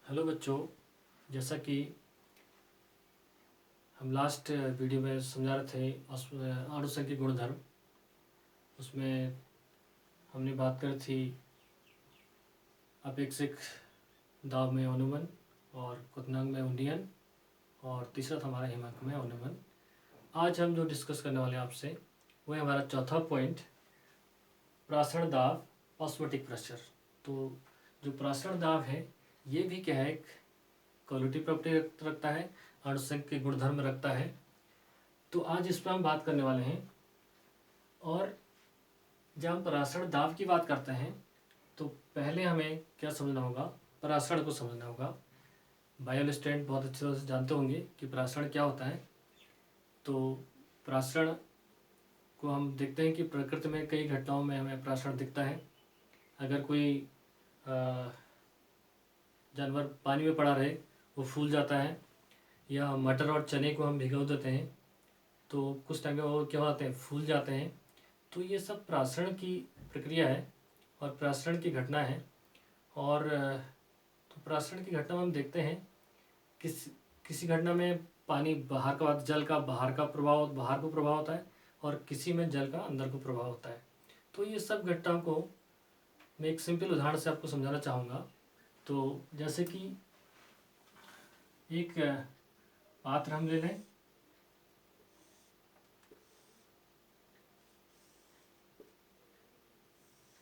Hello बच्चों, जैसा कि हम लास्ट वीडियो में समझा रहे थे अणुसंख्यिक गुणधर्म। उसमें हमने बात करी थी अपेक्षिक दाब में अनुमन और क्वथनांक में उन्नयन, और तीसरा था हमारा हिमांक में अनुमन। आज हम जो डिस्कस करने वाले हैं आपसे वो है हमारा चौथा पॉइंट, प्रासरण दाब ऑस्मोटिक प्रेशर। तो जो प्रासरण दाब है ये भी क्या है, एक क्वालिटी प्रॉपर्टी रखता है, अणुसंख्यिक गुणधर्म रखता है। तो आज इस पर हम बात करने वाले हैं। और जब हम परासरण दाब की बात करते हैं तो पहले हमें क्या समझना होगा, परासरण को समझना होगा। बायो स्टूडेंट बहुत अच्छे तरह से जानते होंगे कि परासरण क्या होता है। तो परासरण को हम देखते हैं कि प्रकृति में कई घटनाओं में हमें परासरण दिखता है। अगर कोई जानवर पानी में पड़ा रहे वो फूल जाता है, या मटर और चने को हम भिगो देते हैं तो कुछ टाइम में वो क्या होते हैं, फूल जाते हैं। तो ये सब परासरण की प्रक्रिया है और परासरण की घटना है। और तो परासरण की घटना में हम देखते हैं किसी घटना में पानी बाहर का, जल का बाहर को प्रभाव होता है, और किसी में जल का अंदर को प्रभाव होता है। तो ये सब घटनाओं को मैं एक सिंपल उदाहरण से आपको समझाना चाहूँगा। तो जैसे कि एक पात्र हम ले लें,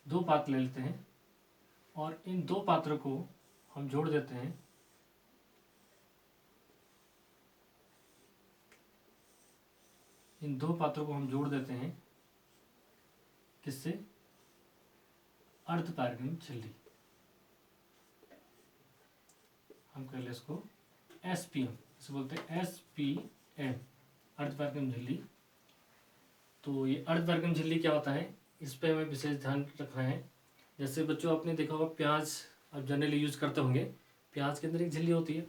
दो पात्र ले लेते हैं और इन दो पात्रों को हम जोड़ देते हैं। इन दो पात्रों को हम जोड़ देते हैं किससे, अर्धपारगम्य झिल्ली। हम कह लें इसको SPM, इसे बोलते हैं SPM, अर्धपारगम्य झिल्ली। तो ये अर्धपारगम्य झिल्ली क्या होता है, इस पर हमें विशेष ध्यान रखना है। जैसे बच्चों आपने देखा होगा प्याज आप जनरली यूज करते होंगे, प्याज के अंदर एक झिल्ली होती है।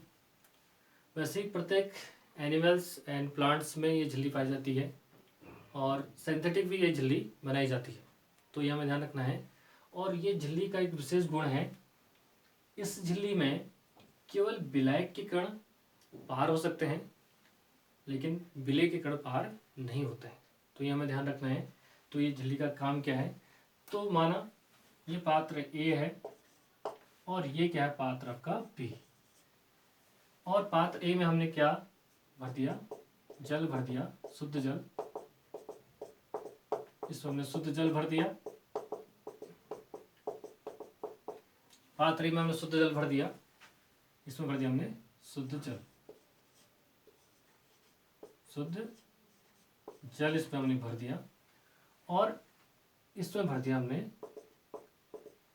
वैसे ही प्रत्येक एनिमल्स एंड प्लांट्स में ये झिल्ली पाई जाती है, और सिंथेटिक भी ये झिल्ली बनाई जाती है। तो ये हमें ध्यान रखना है। और ये झिल्ली का एक विशेष गुण है, इस झिल्ली में केवल विलायक के कण पार हो सकते हैं, लेकिन विलेय के कण पार नहीं होते हैं। तो ये हमें ध्यान रखना है। तो ये झिल्ली का काम क्या है, तो माना ये पात्र A है और ये क्या है, पात्र आपका B। और पात्र A में हमने क्या भर दिया, जल भर दिया, शुद्ध जल। इसमें हमने शुद्ध जल भर दिया, पात्र में हमने शुद्ध जल भर दिया, इसमें भर दिया हमने शुद्ध जल। शुद्ध जल इसमें हमने भर दिया, और इसमें भर दिया हमने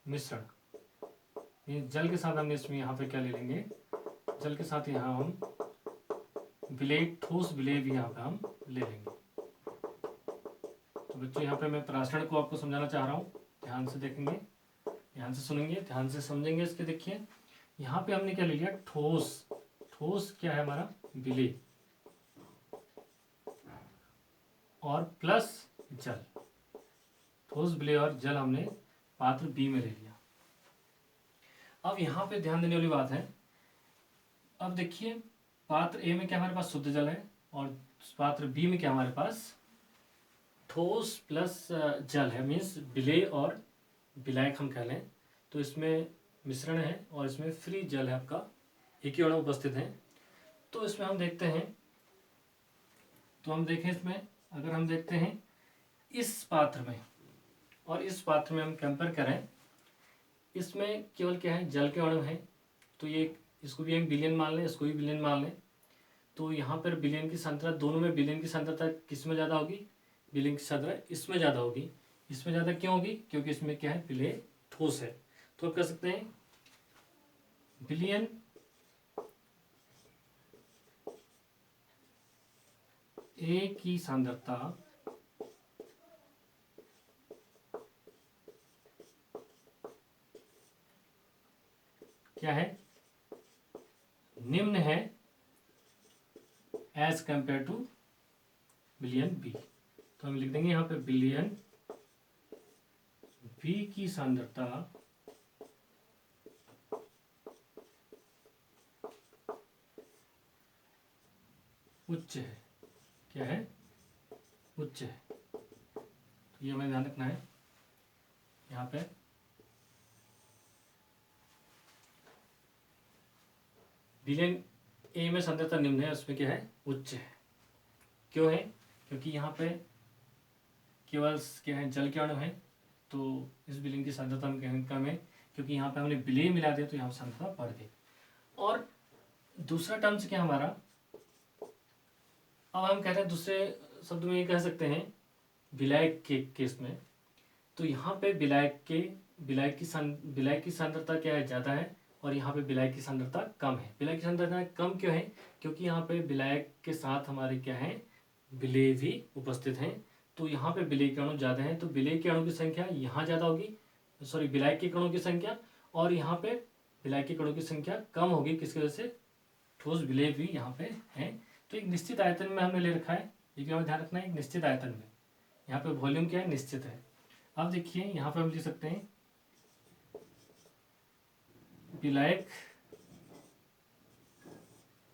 मिश्रण। ये जल के साथ हमने इसमें यहाँ पे क्या ले लेंगे, जल के साथ यहाँ हम विलेय, ठोस विलेय भी यहाँ पे हम ले लेंगे। तो बच्चों यहाँ पे मैं परासरण को आपको समझाना चाह रहा हूँ, ध्यान से देखेंगे, ध्यान से सुनेंगे, ध्यान से समझेंगे। इसके देखिए यहाँ पे हमने क्या ले लिया, ठोस। ठोस क्या है हमारा, विलेय, और प्लस जल। ठोस, विलेय और जल हमने पात्र B में ले लिया। अब यहाँ पे ध्यान देने वाली बात है, अब देखिए पात्र A में क्या हमारे पास शुद्ध जल है, और पात्र B में क्या हमारे पास ठोस प्लस जल है, मीन्स विलेय और विलायक हम कह लें। तो इसमें मिश्रण है और इसमें फ्री जल है आपका, एक ही अणु उपस्थित है। तो इसमें हम देखते हैं, तो हम देखें इसमें, अगर हम देखते हैं इस पात्र में और इस पात्र में हम कंपेयर करें, इसमें केवल क्या है, जल के अणु हैं। तो ये इसको भी एक विलयन मान लें, इसको भी विलयन मान लें। तो यहाँ पर विलयन की सांद्रता, दोनों में विलयन की सांद्रता किस में ज़्यादा होगी, विलयन की सांद्रता इसमें ज़्यादा होगी। इसमें ज़्यादा क्यों होगी, क्योंकि इसमें क्या है, विलेय ठोस है। तो आप कह सकते हैं विलयन A की सांद्रता क्या है, निम्न है एज कंपेयर टू विलयन B। तो हम लिख देंगे यहाँ पे विलयन B की सांद्रता उच्च है। क्या है? उच्च है। तो ये हमें ध्यान रखना है यहाँ पे। विलेन ए में सांद्रता निम्न है, उसमें क्या है? उच्च है। क्यों है? क्योंकि यहाँ पे केवल क्या है? जल के अणु है, तो इस विलेन की सांद्रता में कम है, क्योंकि यहाँ पे हमने विलेय मिला दिया तो यहाँ सांद्रता बढ़ गई। और दूसरा टर्म्स क्या हमारा, अब हम कह रहे हैं दूसरे शब्द में ये कह सकते हैं विलायक के केस में, तो यहाँ पे विलायक की सांद्रता क्या है? ज़्यादा है, और यहाँ पे विलायक की सांद्रता कम है। विलायक की सांद्रता कम क्यों है? क्योंकि यहाँ पे विलायक के साथ हमारे क्या है? विलेय भी उपस्थित हैं, तो यहाँ पे विलेय के अणु ज़्यादा हैं, तो विलेय के अणु की संख्या यहाँ ज़्यादा होगी, सॉरी विलायक के कणों की संख्या, और यहाँ पे विलायक के कणों की संख्या कम होगी। किसकी वजह से? ठोस विलेय भी यहाँ पे है। तो एक निश्चित आयतन में हमने ले रखा है, लेकिन हमें ध्यान रखना है एक निश्चित आयतन में। यहाँ पे वॉल्यूम क्या है? निश्चित है। अब देखिए यहाँ पे हम लिख सकते हैं विलायक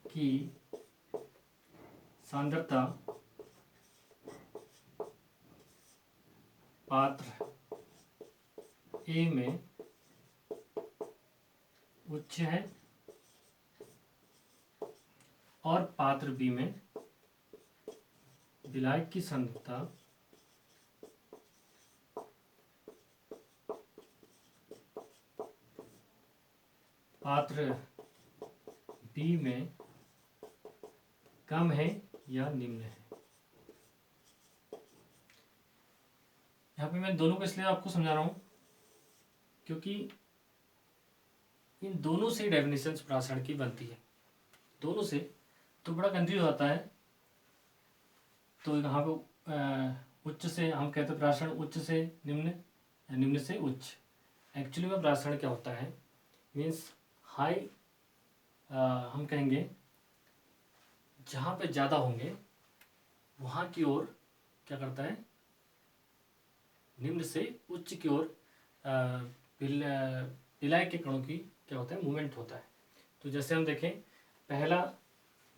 की सांद्रता पात्र ए में उच्च है और पात्र बी में विलायक की सांद्रता पात्र बी में कम है या निम्न है। यहाँ पे मैं दोनों को इसलिए आपको समझा रहा हूँ क्योंकि इन दोनों से डेफिनेशंस प्रासरण की बनती है, दोनों से, तो बड़ा कंफ्यूज होता है। तो यहाँ पे उच्च से हम कहते हैं प्रासरण उच्च से निम्न, निम्न से उच्च। एक्चुअली में प्रासरण क्या होता है? मीन्स हाई, हम कहेंगे जहाँ पे ज़्यादा होंगे वहाँ की ओर क्या करता है? निम्न से उच्च की ओर विलायक के कणों की क्या होता है? मूवमेंट होता है। तो जैसे हम देखें, पहला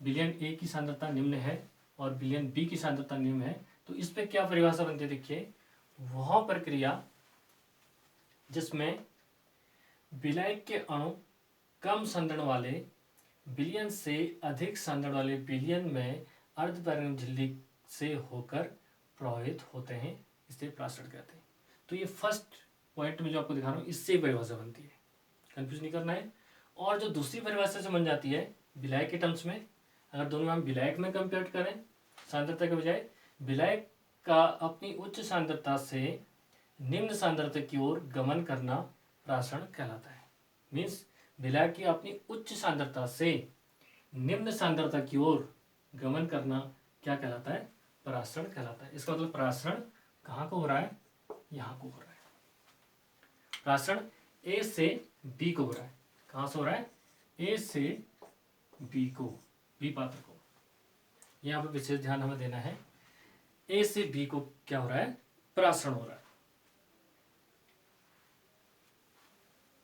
विलयन ए की सांद्रता निम्न है और विलयन बी की सांद्रता निम्न है, तो इस पे क्या परिभाषा बनती है? देखिए, वह प्रक्रिया जिसमें विलायक के अणु कम सांद्रण वाले विलयन से अधिक सांद्रण वाले विलयन में अर्धपरागण झिल्ली से होकर प्रभावित होते हैं, इसे प्रासरण कहते हैं। तो ये फर्स्ट पॉइंट में जो आपको दिखा रहा हूँ, इससे परिभाषा बनती है, कंफ्यूज नहीं करना है। और जो दूसरी परिभाषा से बन जाती है विलायक के टर्म्स में, अगर दोनों हम विलायक में कंपेयर करें सांद्रता के बजाय, विलायक का अपनी उच्च सांद्रता से निम्न सांद्रता की ओर गमन करना प्रासरण कहलाता है। मीन्स विलायक की अपनी उच्च सांद्रता से निम्न सांद्रता की ओर गमन करना क्या कहलाता है? परासरण कहलाता है। इसका मतलब परासरण कहाँ को हो रहा है? यहाँ को हो रहा है। परासरण ए से बी को हो रहा है। कहाँ से हो रहा है? ए से बी को, बी पात्र को। यहाँ पे विशेष ध्यान हमें देना है, ए से बी को क्या हो रहा है? परासरण हो रहा है।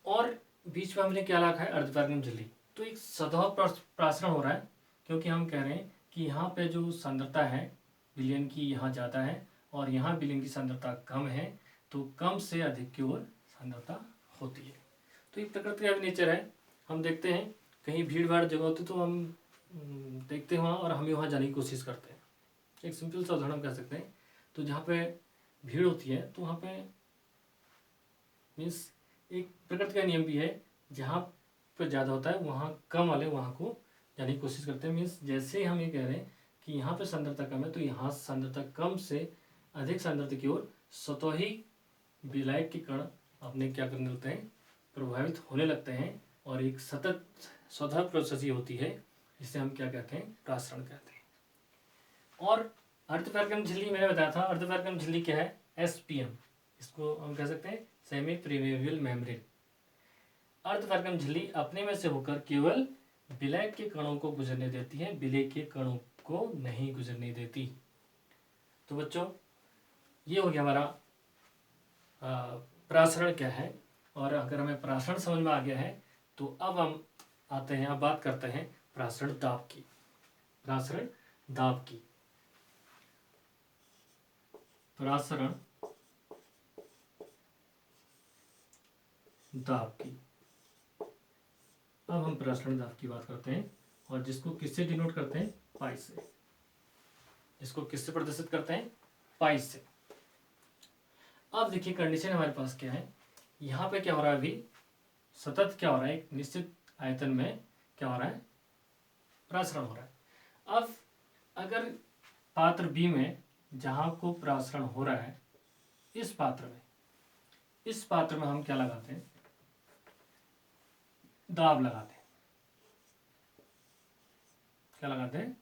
और बीच में हमने क्या रखा है? अर्धपरागण झिल्ली। तो एक सतह परासरण हो रहा है, क्योंकि हम कह रहे हैं कि यहाँ पे जो सांद्रता है विलयन की यहाँ ज़्यादा है और यहाँ विलयन की सांद्रता कम है, तो कम से अधिक की ओर सांद्रता होती है। तो ये प्रकृति का भी नेचर है। हम देखते हैं कहीं भीड़ भाड़ जगह होती तो हम देखते हैं वहाँ, और हम वहाँ जाने की कोशिश करते हैं। एक सिंपल सा उदाहरण हम कह सकते हैं, तो जहाँ पे भीड़ होती है तो वहाँ पे मीन्स एक प्रकृति का नियम भी है, जहाँ पर ज़्यादा होता है वहाँ कम वाले वहाँ को जाने की कोशिश करते हैं। मीन्स जैसे हम ये कह रहे हैं कि यहाँ पे सांद्रता कम है, तो यहाँ सांद्रता कम से अधिक सांद्रता की ओर स्वतः ही विलायक के कण अपने क्या करने लगते हैं? प्रभावित होने लगते हैं, और एक सतत स्वतः प्रोसेस ही होती है, जिसे हम क्या कहते हैं? प्रासरण कहते हैं। और अर्धपरागण झिल्ली मैंने बताया था, अर्धपरागण झिल्ली क्या है? SPM, इसको हम कह सकते हैं सेमी परमेबल मेम्ब्रेन। अर्धपरागण झिल्ली अपने में से होकर केवल विलायक के कणों को गुजरने देती है, विलेय के कणों को नहीं गुजरने देती। तो बच्चों, ये हो गया हमारा प्रासरण क्या है। और अगर हमें प्रासरण समझ में आ गया है, तो अब हम आते हैं, अब बात करते हैं प्रासरण दाब की। प्रासरण दाब की, प्रासरण दाब की। अब हम प्रासरण दाब की बात करते हैं और जिसको किससे डिनोट करते हैं, पाई से। इसको किससे प्रदर्शित करते हैं, पाई से। अब देखिए कंडीशन हमारे पास क्या है, यहाँ पे क्या हो रहा है, अभी सतत क्या हो रहा है, एक निश्चित आयतन में क्या हो रहा है, प्रासरण हो रहा है। अब अगर पात्र बी में जहाँ को प्रासरण हो रहा है, इस पात्र में हम क्या लगाते हैं, दाब लगाते हैं। क्या लगाते हैं,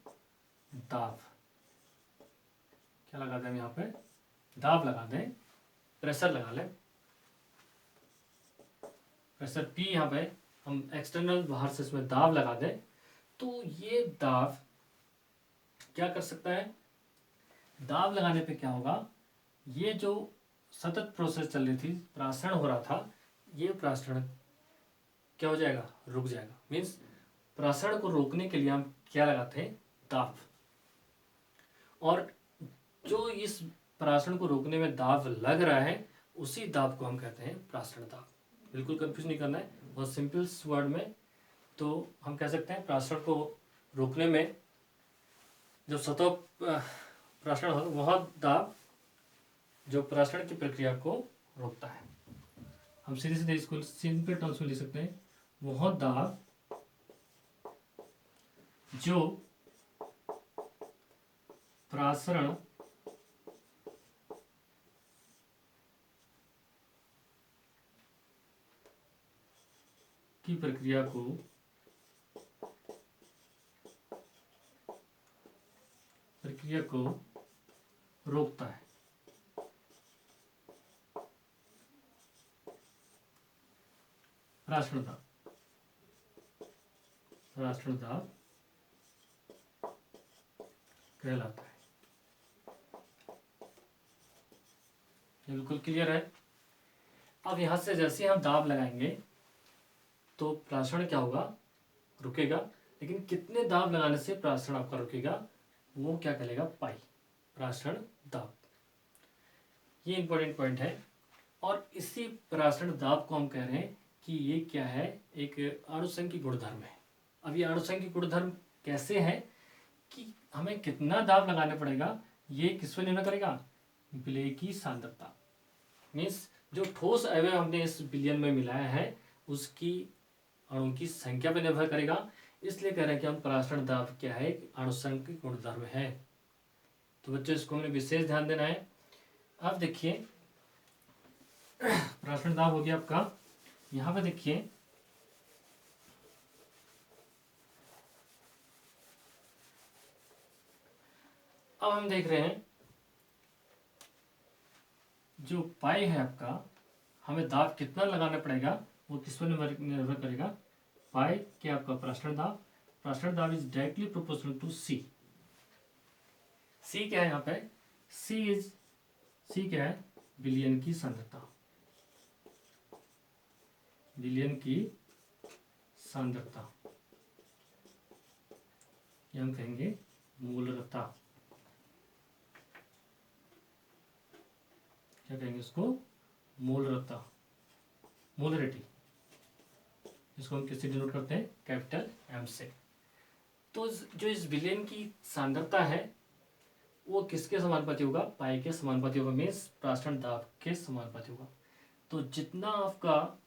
दाब। क्या लगाते हैं, यहाँ पे दाब लगाते हैं, प्रेशर लगा लें, प्रेशर पी। यहाँ पे हम एक्सटर्नल बाहर से इसमें दाब लगा दें, तो ये दाब क्या कर सकता है, दाब लगाने पे क्या होगा, ये जो सतत प्रोसेस चल रही थी, प्रासरण हो रहा था, ये प्रासरण क्या हो जाएगा, रुक जाएगा। मीन्स प्रासरण को रोकने के लिए हम क्या लगाते हैं, दाब। और जो इस प्रासरण को रोकने में दाब लग रहा है, उसी दाब को हम कहते हैं प्रासरण दाब। बिल्कुल कंफ्यूज नहीं करना है, बहुत सिंपल वर्ड में। तो हम कह सकते हैं प्रासरण को रोकने में जो सतह प्रासरण हो, वह दाब जो प्रासरण की प्रक्रिया को रोकता है। हम सीधे सीधे इसको सिंपल टर्म्स में लिख सकते हैं, वह दाब जो प्रासरण की प्रक्रिया को रोकता है। प्रासरण दाब कहलाता है। ये बिल्कुल क्लियर है। अब यहां से जैसे हम दाब लगाएंगे तो प्रासरण क्या होगा, रुकेगा। लेकिन कितने दाब लगाने से प्रासरण आपका रुकेगा, वो क्या कहलेगा, पाई, प्रासरण दाब। ये इंपॉर्टेंट पॉइंट है। और इसी प्रासरण दाब को हम कह रहे हैं कि ये क्या है, एक आनुषंगिक गुणधर्म है। अब ये आनुषंगिक गुणधर्म कैसे है कि हमें कितना दाब लगाना पड़ेगा, ये किस पर निर्भर करेगा, विलय की सांद्रता। मीन्स जो ठोस अवयव हमने इस विलयन में मिलाया है, उसकी अणु की संख्या पर निर्भर करेगा। इसलिए कह रहे हैं कि हम प्रासरण दाब क्या है, एक आनुषंगिक गुणधर्म है। तो बच्चों इसको हमें विशेष ध्यान देना है। अब देखिए प्रासरण दाब हो गया आपका। यहां पे देखिए अब हम देख रहे हैं जो पाई है आपका, हमें दाब कितना लगाना पड़ेगा, वो किस पर निर्भर करेगा, पाई के आपका प्रासरण दाब इज डायरेक्टली प्रोपोर्शनल टू सी। सी क्या है यहाँ पे, सी क्या है, विलयन की सांद्रता, विलयन की सांद्रता, ये हम कहेंगे मूलरता। क्या कहेंगे इसको, मूलरता, मूलरिटी। इसको हम किससे डिनोट करते हैं, कैपिटल एम से। तो जो इस विलयन की सांद्रता है वो किसके समानुपाती होगा, पाई के समानुपाती होगा। मीन्स प्रासरण दाब के समानुपाती होगा। तो जितना आपका,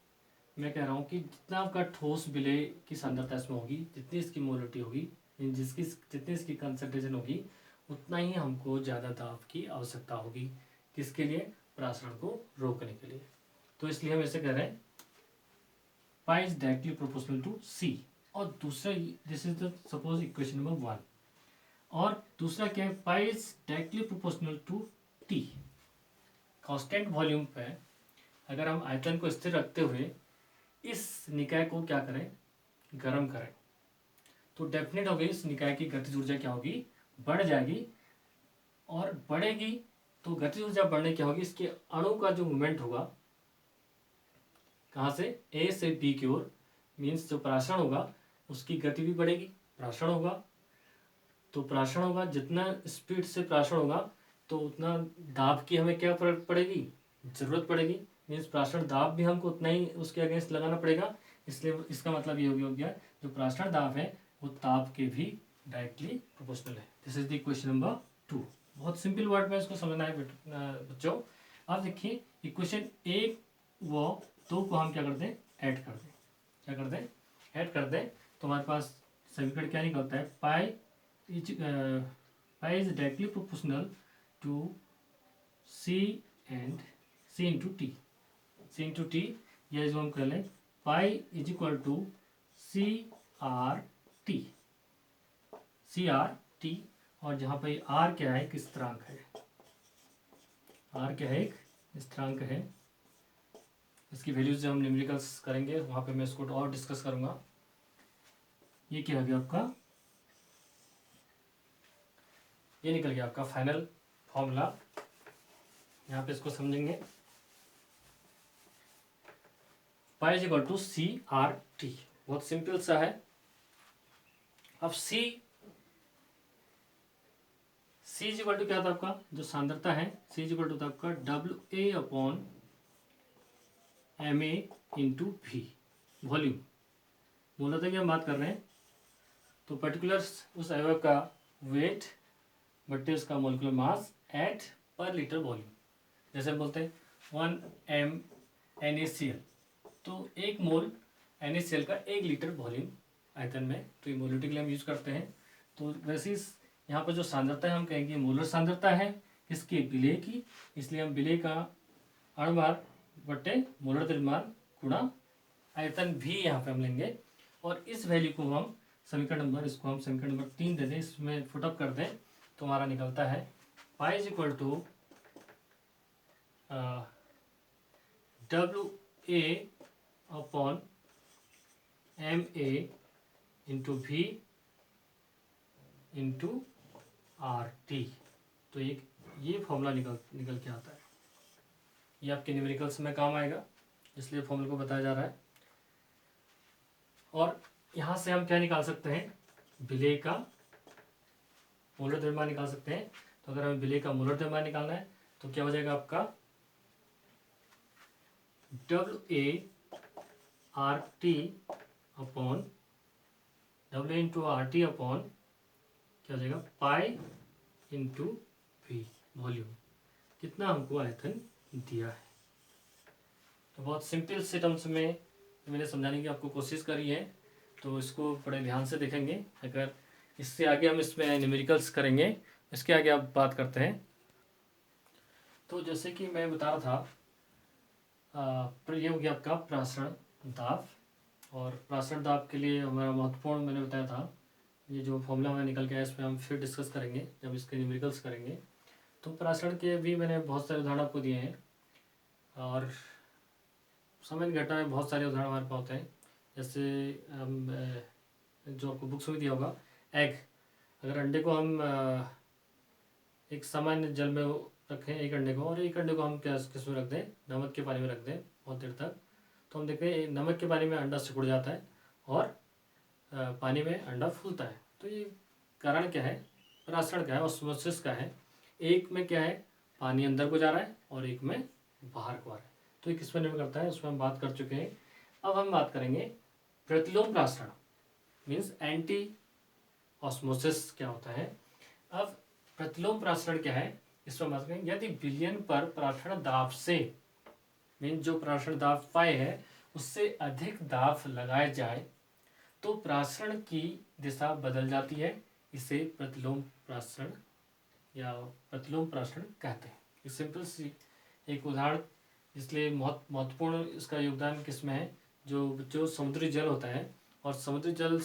मैं कह रहा हूँ कि जितना आपका ठोस विलय की सांद्रता इसमें होगी, जितनी इसकी मोलिटी होगी, जितनी इसकी कंसंट्रेशन होगी, उतना ही हमको ज़्यादा दाब की आवश्यकता होगी। किसके लिए, प्रासरण को रोकने के लिए। तो इसलिए हम ऐसे कह रहे हैं pi is directly proportional to C. और दूसरा, this is the suppose equation number 1। और दूसरा क्या है, pi is directly proportional to T. Constant volume पे अगर हम आयतन को स्थिर रखते हुए इस निकाय को क्या करें, गर्म करें, तो डेफिनेट होगी इस निकाय की गतिज ऊर्जा क्या होगी, बढ़ जाएगी। और बढ़ेगी तो गतिज ऊर्जा बढ़ने क्या होगी, इसके अणु का जो मूवमेंट होगा, कहाँ से, ए से बी की ओर, मीन्स जो प्रासरण होगा उसकी गति भी बढ़ेगी, प्रासरण होगा। तो प्राशन होगा, जितना स्पीड से प्राशन होगा तो उतना दाब की हमें क्या पड़ेगी, ज़रूरत पड़ेगी। मीन्स प्राशन दाब भी हमको उतना ही उसके अगेंस्ट लगाना पड़ेगा। इसलिए इसका मतलब ये हो गया जो प्राशन दाब है वो ताप के भी डायरेक्टली प्रोपोर्शनल है। This is the question number 2। बहुत सिंपल वर्ड में इसको समझना है बच्चों। अब देखिए इक्वेशन 1 व 2 को हम क्या करते हैं, ऐड कर दें। क्या कर दें, ऐड कर दें। तो हमारे पास समीकरण क्या निकलता है, pi is directly proportional to C and C into T. C into T, या जो हम कर लें pi is equal to C R T. C R T, और जहाँ पर आर क्या है, एक स्थिरांक है। आर क्या है, एक स्थिरांक है। इसकी वैल्यूज जब हम न्यूमेरिकल्स करेंगे वहाँ पे मैं इसको और डिस्कस करूँगा। ये क्या हो गया आपका, ये निकल गया आपका फाइनल फॉर्मूला। यहाँ पे इसको समझेंगे, pi is equal to C R T. बहुत सिंपल सा है। अब सी इज इक्वल टू क्या था आपका, जो सांद्रता है, सी इज इक्वल टू था आपका W A upon M A into V, volume. मूलतः की हम बात कर रहे हैं तो पर्टिकुलर उस अवयव का वेट बट्टे उसका मोलिकुलर मास एट पर लीटर वॉल्यूम। जैसे हम बोलते हैं 1 m NaCl, तो 1 मोल NaCl का 1 लीटर वॉल्यूम आयतन में, तो ये मोलिटी के लिए हम यूज करते हैं। तो वैसे यहाँ पर जो सांद्रता है हम कहेंगे मोलर सांद्रता है किसकी, विलेय की। इसलिए हम विलेय का अणुभार बट्टे मोलर द्रव्यमान गुणा आयतन भी यहाँ पे हम लेंगे। और इस वैल्यू को हम समीकरण नंबर, इसको हम समीकरण नंबर 3 दे दें, इसमें फुटअप कर दें तो हमारा निकलता है pi is equal to W A upon M A into V into R T. तो ये फॉर्मूला निकल के आता है। ये आपके न्यूमेरिकल्स में काम आएगा, इसलिए फॉर्मूला को बताया जा रहा है। और यहाँ से हम क्या निकाल सकते हैं, विलेय का मोलर द्रव्यमान निकाल सकते हैं। तो अगर हमें विलेय का मोलर द्रव्यमान निकालना है तो क्या हो जाएगा आपका W A R T upon W into R T upon क्या हो जाएगा पाई इंटू वी, वॉल्यूम, कितना हमको आयतन दिया है। तो बहुत सिंपल से टर्म्स में मैंने समझाने की आपको कोशिश करी है, तो इसको बड़े ध्यान से देखेंगे। अगर इससे आगे हम इसमें न्यूमेरिकल्स करेंगे, इसके आगे आप बात करते हैं। तो जैसे कि मैं बता रहा था, ये हो गया आपका प्रासरण दाब। और प्रासरण दाब के लिए हमारा महत्वपूर्ण मैंने बताया था, ये जो फॉर्मूला में निकल के आया इसमें हम फिर डिस्कस करेंगे जब इसके न्यूमेरिकल्स करेंगे। तो प्रासरण के भी मैंने बहुत सारे उदाहरण आपको दिए हैं, और समय की घटना में बहुत सारे उदाहरण हमारे पास होते हैं। जैसे हम जो आपको बुक्स में दिया होगा, एग, अगर अंडे को हम एक सामान्य जल में रखें एक अंडे को, और एक अंडे को हम क्या किस में रख दें, नमक के पानी में रख दें बहुत देर तक, तो हम देखते हैं नमक के पानी में अंडा सिकुड़ जाता है और पानी में अंडा फूलता है। तो ये कारण क्या है, प्रासरण का है, ऑस्मोसिस का है। एक में क्या है, पानी अंदर को जा रहा है और एक में बाहर को आ रहा है। तो ये किस पर निर्भर करता है, उसमें हम बात कर चुके हैं। अब हम बात करेंगे प्रतिलोम प्रासरण, मीन्स एंटी ऑस्मोसिस क्या होता है। अब प्रतिलोम प्रासरण क्या है, इस पर बात करेंगे। यदि विलयन पर प्रासरण दाब से, मीन जो प्रासरण दाब पाए है उससे अधिक दाब लगाए जाए तो प्रासरण की दिशा बदल जाती है। इसे प्रतिलोम प्रासरण या प्रतिलोम प्रासरण कहते हैं। ये सिंपल सी एक उदाहरण, इसलिए महत्वपूर्ण इसका योगदान किस में है, जो समुद्री जल होता है, और समुद्री जल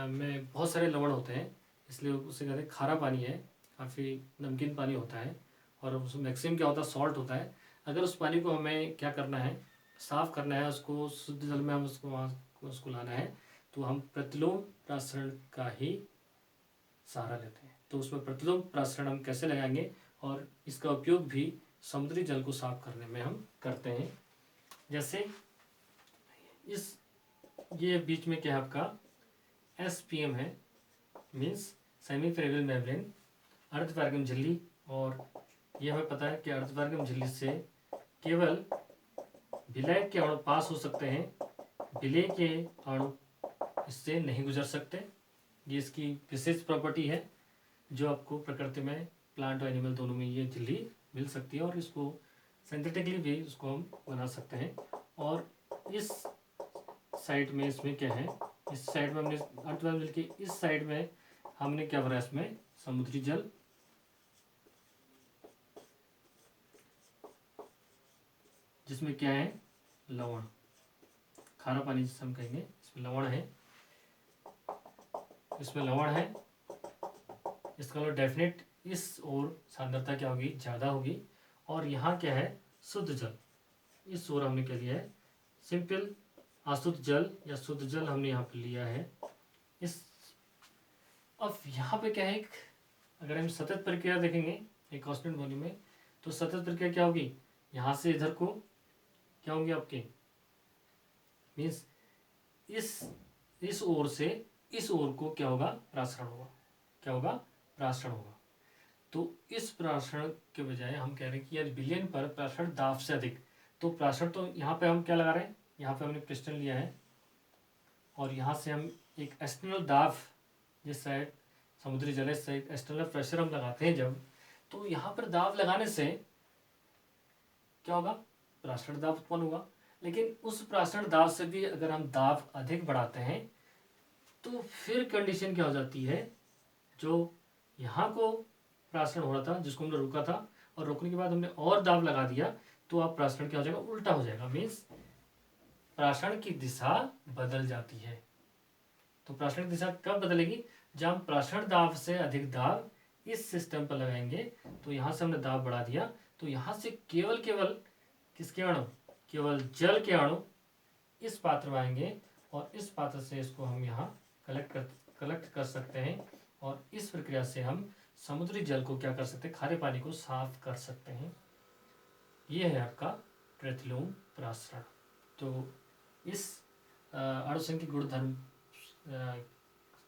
में बहुत सारे लवण होते हैं, इसलिए उसे कहते हैं खारा पानी है, काफ़ी नमकीन पानी होता है, और उसमें मैक्सिमम क्या होता है, सॉल्ट होता है। अगर उस पानी को हमें क्या करना है, साफ़ करना है, उसको शुद्ध जल में हम उसको लाना है, तो हम प्रतिलोम प्रासरण का ही सहारा लेते हैं। तो उसमें प्रतिलोम प्रासरण हम कैसे लगाएंगे, और इसका उपयोग भी समुद्री जल को साफ करने में हम करते हैं। जैसे ये बीच में क्या है आपका SPM है, मीन्स सेमी पेरिवियल मेम्ब्रेन, अर्धपारगम झिल्ली, और ये हमें पता है कि अर्धपारगम झिल्ली से केवल विलय के अणु पास हो सकते हैं, विलय के अणु इससे नहीं गुजर सकते। ये इसकी विशेष प्रॉपर्टी है जो आपको प्रकृति में प्लांट और एनिमल दोनों में ये झिल्ली मिल सकती है, और इसको सिंथेटिकली भी इसको हम बना सकते हैं। और इस साइड में इसमें क्या है, इस साइड में हमने अर्धपारगम झिल्ली की इस साइड में हमने क्या भरा, इसमें समुद्री जल, जिसमें क्या है, लवण, खारा पानी जिसे हम कहेंगे, इसमें लवण है, इसमें लवण है। इसका मतलब डेफिनेट इस ओर सांद्रता क्या होगी, ज़्यादा होगी। और यहाँ क्या है, शुद्ध जल, इस ओर हमने क्या लिया है, सिंपल अशुद्ध जल या शुद्ध जल हमने यहाँ पे लिया है। इस अब यहाँ पे क्या है, अगर हम सतत प्रक्रिया देखेंगे एक कांस्टेंट वॉल्यूम में, तो सतत प्रक्रिया क्या होगी, यहाँ से इधर को क्या होंगे आपके, मीन्स इस ओर से इस ओर को क्या होगा, प्रासरण होगा। क्या होगा, प्रासरण होगा। तो इस प्रासरण के बजाय हम कह रहे हैं कि यार विलयन पर प्रासरण दाब से अधिक, तो प्रासरण तो यहाँ पे हम क्या लगा रहे हैं, यहाँ पे हमने पिस्टन लिया है और यहाँ से हम एक एक्सटर्नल दाब, जिस साइड समुद्री जल से एक एक्सटर्नल प्रेशर हम लगाते हैं जब, तो यहाँ पर दाब लगाने से क्या होगा, प्रासरण दाब उत्पन्न होगा। लेकिन उस प्रासरण दाब से भी अगर हम दाब अधिक बढ़ाते हैं तो फिर कंडीशन क्या हो जाती है, जो यहाँ को प्रासरण हो रहा था जिसको हमने रोका था, और रोकने के बाद हमने और दाब लगा दिया, तो अब प्रासरण क्या हो जाएगा, उल्टा हो जाएगा। मीन्स प्रासरण की दिशा बदल जाती है। तो प्रासरण की दिशा कब बदलेगी, जब हम प्रासरण दाब से अधिक दाब इस सिस्टम पर लगाएंगे, तो यहाँ से हमने दाब बढ़ा दिया, तो यहाँ से केवल किसके अणु, केवल जल के अणु इस पात्र में आएंगे, और इस पात्र से इसको हम यहाँ कलेक्ट कर सकते हैं, और इस प्रक्रिया से हम समुद्री जल को क्या कर सकते हैं, खारे पानी को साफ कर सकते हैं। ये है आपका ट्रेथिलोम प्रासरण। तो इस अणुसंख्यिक गुणधर्म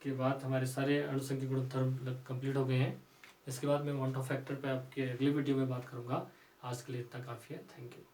के बाद हमारे सारे अणुसंख्यिक गुणधर्म कंप्लीट हो गए हैं। इसके बाद मैं वन ऑफ फैक्टर पे आपके अगले वीडियो में बात करूंगा। आज के लिए इतना काफ़ी है। Thank you.